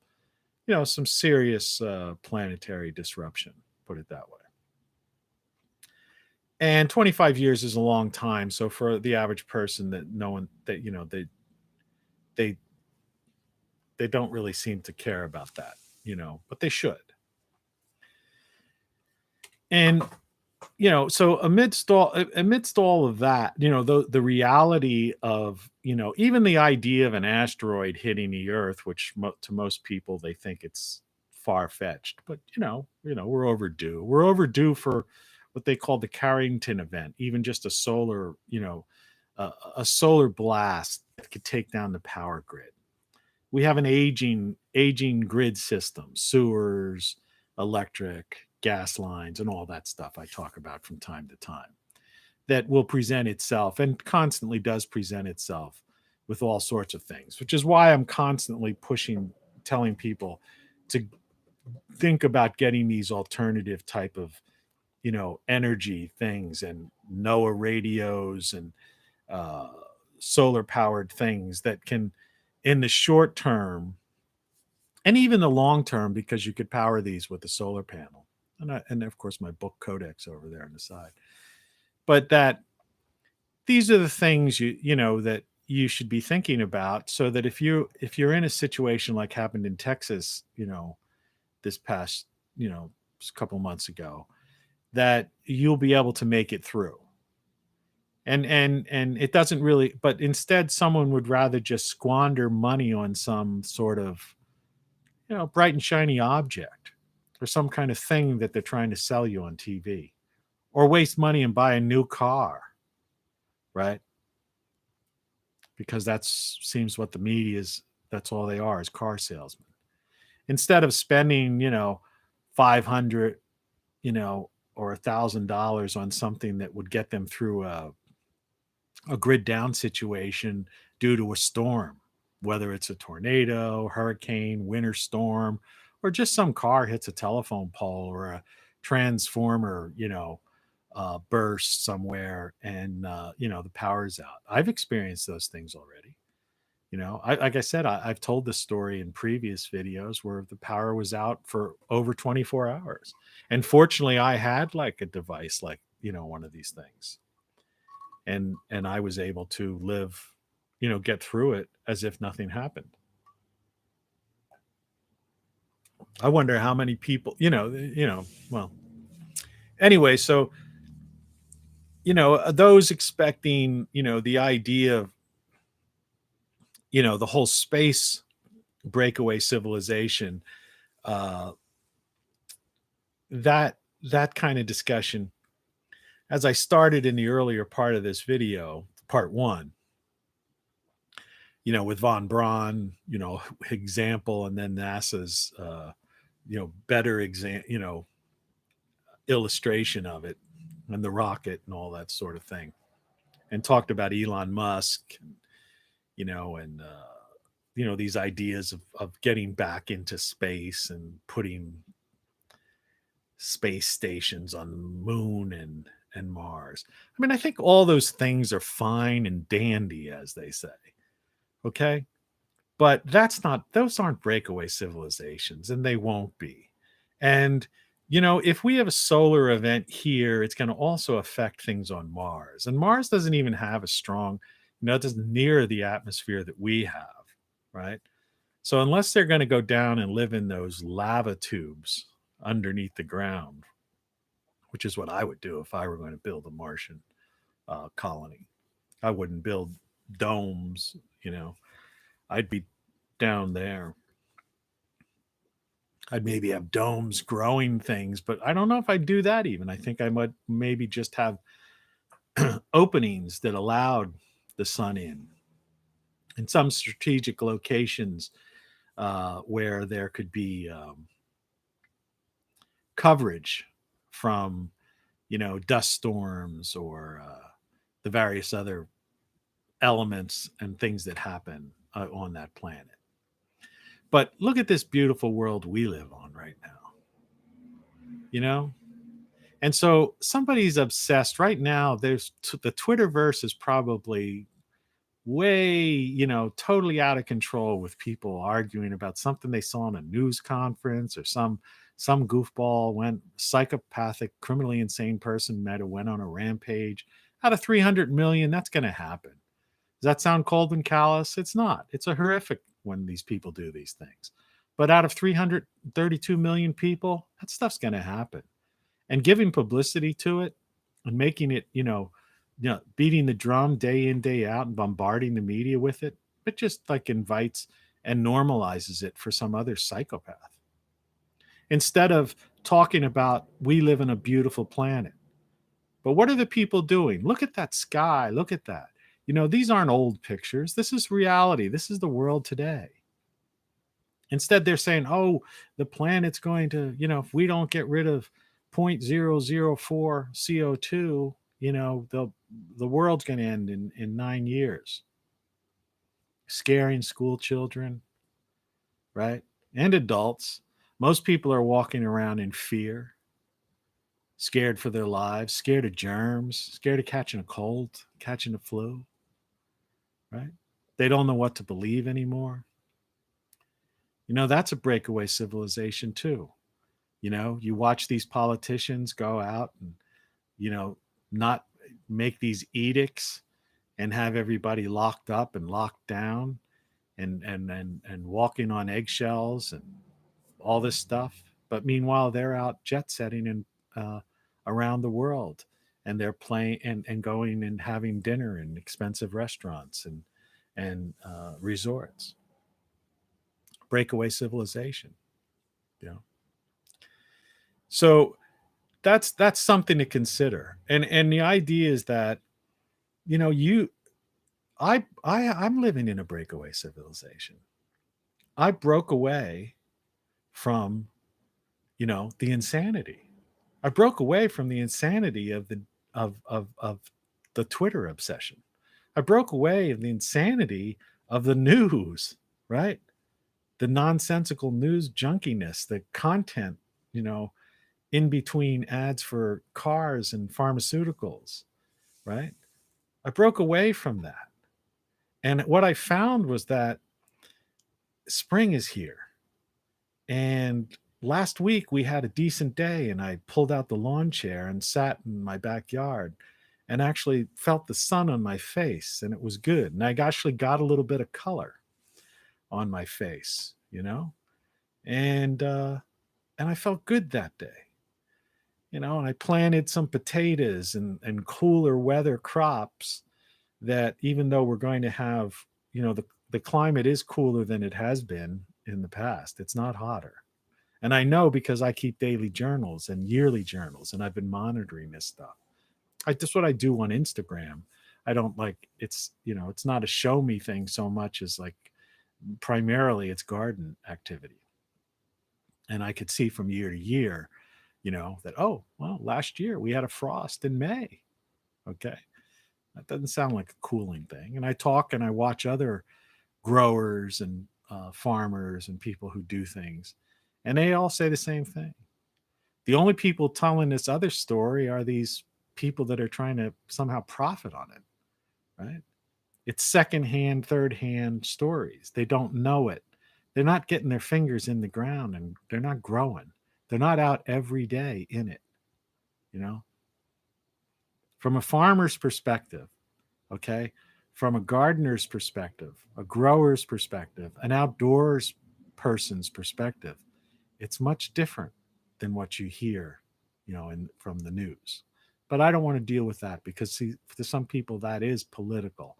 some serious planetary disruption, put it that way. And 25 years is a long time. So for the average person, that no one, that, they they don't really seem to care about that, but they should. And so amidst all of that, the reality of, even the idea of an asteroid hitting the Earth, which to most people they think it's far fetched, but we're overdue. We're overdue for what they call the Carrington event, even just a solar, a solar blast that could take down the power grid. We have an aging grid system, sewers, electric, gas lines, and all that stuff I talk about from time to time that will present itself and constantly does present itself with all sorts of things, which is why I'm constantly pushing, telling people to think about getting these alternative type of, energy things and NOAA radios and uh, solar powered things that can, in the short term and even the long term, because you could power these with a solar panel. And of course, my book Codex over there on the side. But that these are the things that you should be thinking about, so that if you're in a situation like happened in Texas, this past couple months ago, that you'll be able to make it through. And it doesn't really, but instead someone would rather just squander money on some sort of bright and shiny object or some kind of thing that they're trying to sell you on TV, or waste money and buy a new car, right? Because that seems what the media is. That's all they are, is car salesmen. Instead of spending 500 or $1,000 on something that would get them through a grid down situation due to a storm, whether it's a tornado, hurricane, winter storm, or just some car hits a telephone pole or a transformer, burst somewhere, and the power's out. I've experienced those things already. Like I said, I've told this story in previous videos where the power was out for over 24 hours. And fortunately, I had like a device like, one of these things. And I was able to live, get through it as if nothing happened. I wonder how many people, well, anyway, so, those expecting, the idea of, the whole space breakaway civilization, uh, that kind of discussion, as I started in the earlier part of this video, part one, with von Braun, example, and then NASA's, better illustration of it, and the rocket and all that sort of thing, and talked about Elon Musk, and these ideas of getting back into space and putting space stations on the moon and Mars. I mean, I think all those things are fine and dandy, as they say. Okay. But those aren't breakaway civilizations, and they won't be. And, if we have a solar event here, it's going to also affect things on Mars. And Mars doesn't even have a strong, it doesn't near the atmosphere that we have, right? So unless they're going to go down and live in those lava tubes underneath the ground, which is what I would do if I were going to build a Martian colony. I wouldn't build domes, I'd be down there. I'd maybe have domes growing things, but I don't know if I'd do that even. I think I might maybe just have openings that allowed the sun in some strategic locations where there could be coverage from, dust storms or the various other elements and things that happen on that planet. But look at this beautiful world we live on right now, And so somebody's obsessed right now. There's the Twitterverse is probably way, totally out of control, with people arguing about something they saw in a news conference, or some goofball went, psychopathic, criminally insane person went on a rampage. Out of 300 million, that's going to happen. Does that sound cold and callous? It's not. It's a horrific when these people do these things. But out of 332 million people, that stuff's going to happen. And giving publicity to it and making it, beating the drum day in, day out, and bombarding the media with it, it just like invites and normalizes it for some other psychopath. Instead of talking about, we live in a beautiful planet. But what are the people doing? Look at that sky. Look at that. These aren't old pictures. This is reality. This is the world today. Instead, they're saying, oh, the planet's going to, if we don't get rid of 0.004 CO2, the world's going to end in 9 years. Scaring school children, right? And adults. Most people are walking around in fear, scared for their lives, scared of germs, scared of catching a cold, catching a flu, right? They don't know what to believe anymore. That's a breakaway civilization too. You watch these politicians go out and, not make these edicts and have everybody locked up and locked down and walking on eggshells and all this stuff. But meanwhile, they're out jet setting and around the world, and they're playing and going and having dinner in expensive restaurants and resorts. Breakaway civilization, So that's something to consider. And the idea is that I'm living in a breakaway civilization. I broke away from the insanity. I broke away from the insanity of the Twitter obsession. I broke away of the insanity of the news, right? The nonsensical news junkiness, the content, in between ads for cars and pharmaceuticals, right? I broke away from that. And what I found was that spring is here. And last week we had a decent day, and I pulled out the lawn chair and sat in my backyard and actually felt the sun on my face, and it was good. And I actually got a little bit of color on my face, and I felt good that day. And I planted some potatoes and cooler weather crops that, even though we're going to have, the climate is cooler than it has been in the past. It's not hotter. And I know because I keep daily journals and yearly journals, and I've been monitoring this stuff. That's what I do on Instagram. I don't it's not a show me thing so much as primarily it's garden activity. And I could see from year to year, that, oh, well, last year we had a frost in May. Okay. That doesn't sound like a cooling thing. And I talk and I watch other growers and farmers and people who do things, and they all say the same thing. The only people telling this other story are these people that are trying to somehow profit on it, right? It's secondhand, third-hand stories. They don't know it. They're not getting their fingers in the ground, and they're not growing. They're not out every day in it, From a farmer's perspective, okay? From a gardener's perspective, a grower's perspective, an outdoors person's perspective, it's much different than what you hear, from the news. But I don't want to deal with that because, see, for some people that is political.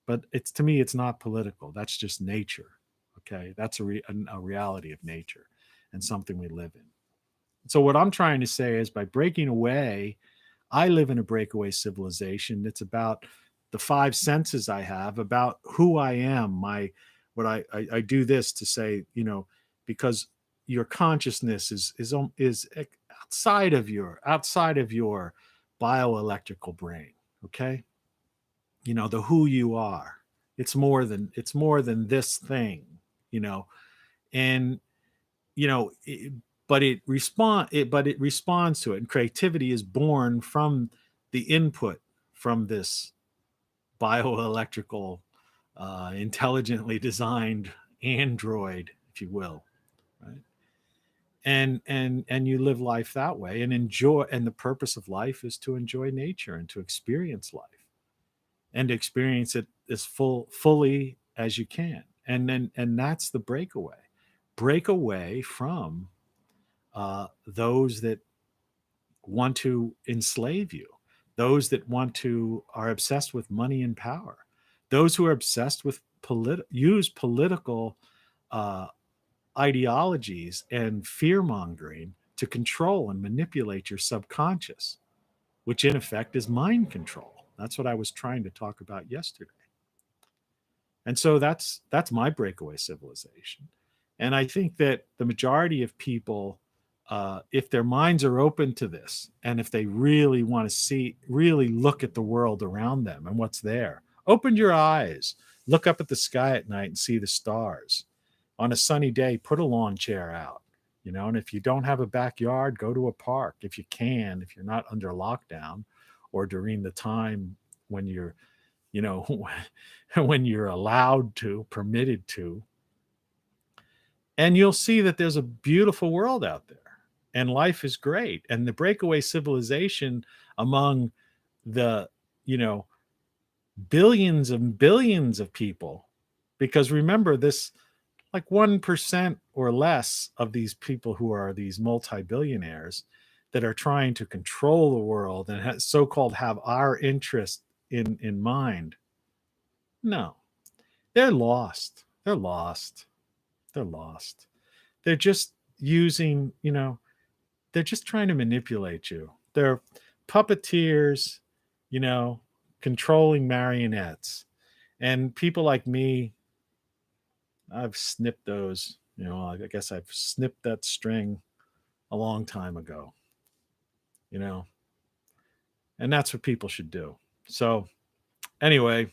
But to me, it's not political. That's just nature. Okay, that's a reality of nature and something we live in. So what I'm trying to say is, by breaking away, I live in a breakaway civilization. It's about the five senses I have, about who I am. What I do this to say, because your consciousness is outside of your bioelectrical brain. Okay, the who you are. It's more than this thing, and but it responds to it, and creativity is born from the input from this bioelectrical, intelligently designed android, if you will, right? And you live life that way and enjoy. And the purpose of life is to enjoy nature and to experience life, and to experience it as fully as you can. And that's the breakaway. Break away from those that want to enslave you, those that are obsessed with money and power, those who are obsessed with use political ideologies and fear mongering to control and manipulate your subconscious, which in effect is mind control. That's what I was trying to talk about yesterday. And so that's my breakaway civilization. And I think that the majority of people, if their minds are open to this, and if they really want to see, really look at the world around them and what's there, open your eyes, look up at the sky at night and see the stars. On a sunny day, put a lawn chair out, and if you don't have a backyard, go to a park if you can, if you're not under lockdown or during the time when you're, you know, when you're allowed to, permitted to, and you'll see that there's a beautiful world out there and life is great. And the breakaway civilization among the, you know, billions and billions of people, because remember this, like 1% or less of these people who are these multi-billionaires that are trying to control the world and so-called have our interest in mind. No, they're lost. They're lost. They're lost. They're just using, they're just trying to manipulate you. They're puppeteers, controlling marionettes. And people like me, I've snipped those, I guess I've snipped that string a long time ago, and that's what people should do. So, anyway,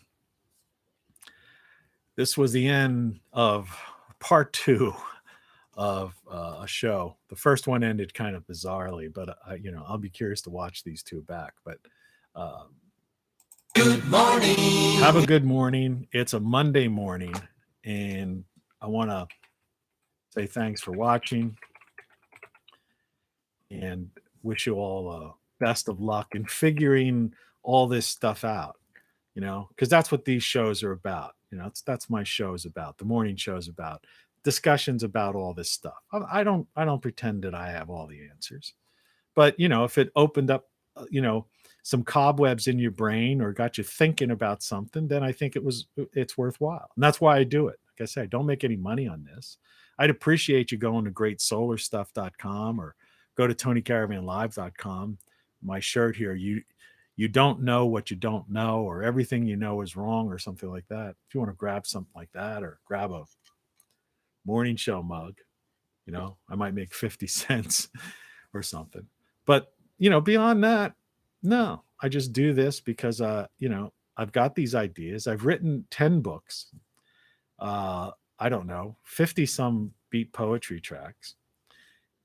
this was the end of part 2 of a show. The first one ended kind of bizarrely, but I'll be curious to watch these two back. But Good morning. have a good morning. It's a Monday morning, and I want to say thanks for watching and wish you all best of luck in figuring all this stuff out. Because that's what these shows are about. That's my show's about. The morning show's about discussions about all this stuff. I don't pretend that I have all the answers, but if it opened up, some cobwebs in your brain or got you thinking about something, then I think it's worthwhile. And that's why I do it. Like I said, I don't make any money on this. I'd appreciate you going to greatsolarstuff.com or go to TonyCaravanLive.com. My shirt here, you don't know what you don't know, or everything you know is wrong, or something like that. If you want to grab something like that, or grab a morning show mug, I might make 50 cents or something. But, beyond that, no, I just do this because, I've got these ideas. I've written 10 books. I don't know, 50 some beat poetry tracks.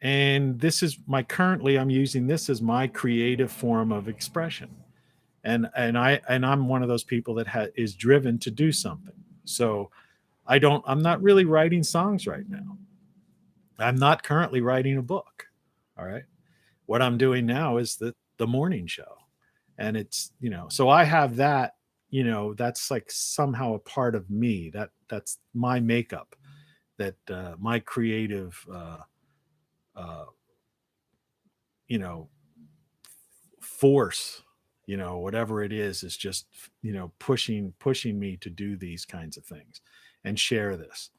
And I'm using this as my creative form of expression. And I'm one of those people that is driven to do something. So I'm not really writing songs right now. I'm not currently writing a book. All right. What I'm doing now is the morning show. And it's, so I have that, that's like somehow a part of me. That's my makeup, that my creative force, whatever it is just, pushing me to do these kinds of things and share this.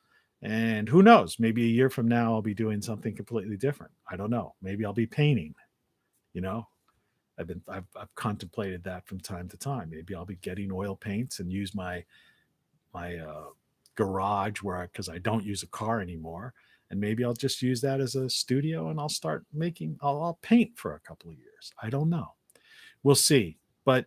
And who knows, maybe a year from now, I'll be doing something completely different. I don't know. Maybe I'll be painting, I've contemplated that from time to time. Maybe I'll be getting oil paints and use my garage because I don't use a car anymore. And maybe I'll just use that as a studio and I'll paint for a couple of years. I don't know. We'll see. But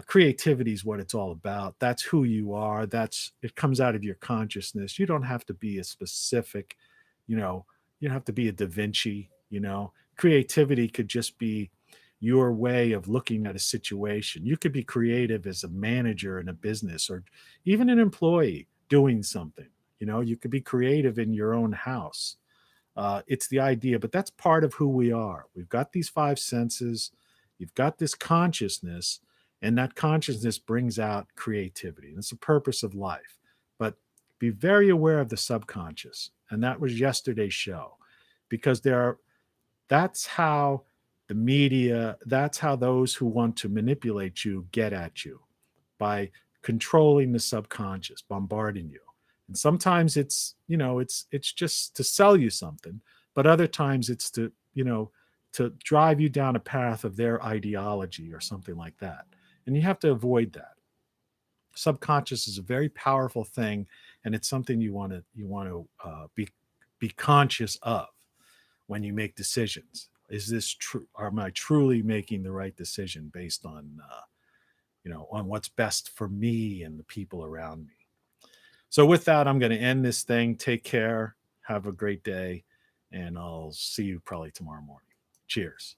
creativity is what it's all about. That's who you are. It comes out of your consciousness. You don't have to be a specific, you don't have to be a Da Vinci, Creativity could just be your way of looking at a situation. You could be creative as a manager in a business or even an employee doing something. You could be creative in your own house. It's the idea, but that's part of who we are. We've got these 5 senses. You've got this consciousness, and that consciousness brings out creativity. And it's the purpose of life. But be very aware of the subconscious. And that was yesterday's show, because that's how the media, that's how those who want to manipulate you get at you, by controlling the subconscious, bombarding you. And sometimes it's just to sell you something, but other times it's to drive you down a path of their ideology or something like that. And you have to avoid that. Subconscious is a very powerful thing, and it's something you want to be conscious of when you make decisions. Is this true? Am I truly making the right decision based on on what's best for me and the people around me? So with that, I'm going to end this thing. Take care. Have a great day, and I'll see you probably tomorrow morning. Cheers.